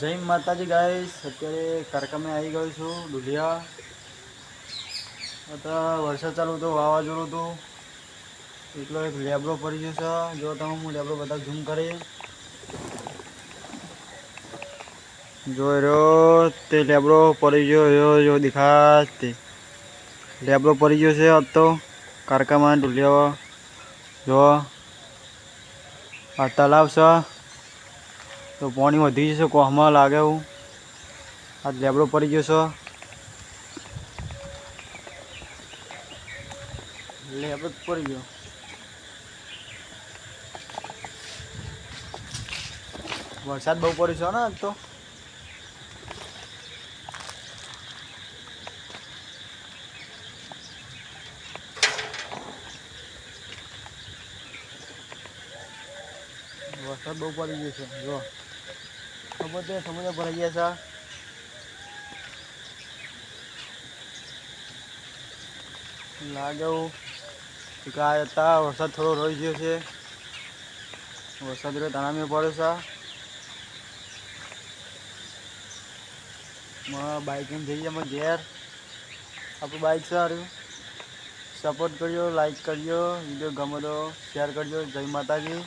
જય માતાજી ગાઈસ, અત્યારે કારકામે આવી ગયો છું દુધિયા. અત્યારે વરસાદ ચાલુ હતો, વાવાઝોડું હતું, એટલો એક લેબડો પડી ગયો છે. જો તમે હું લેબડો બધા ઝૂમ કરી જોઈ રહ્યો તે લેબડો પડી ગયો જો દેખાય તે લેબડો પડી ગયો છે. આજ તો કારકામાં દુધિયા જો આ તલાવ છે તો પાણી વધી જશે, કોહમાં લાગે એવું આ લેબડો પડી ગયો છે. લેબડો પડી ગયો. વરસાદ બહુ પડ્યો છે ને આજ તો. વરસાદ બહુ પડી ગયો છે. જો સમુદ્ર ભરાઈ ગયા છે લાગે એવું. ગાય હતા, વરસાદ થોડો રહી ગયો છે. વરસાદ રે તાણામે પડે છે. બાઇક એમ જઈએ અમે ઘેર. આપણું બાઇક સારું સપોર્ટ કરજો, લાઈક કરજો, વિડીયો ગમે તો શેર કરજો. જય માતાજી.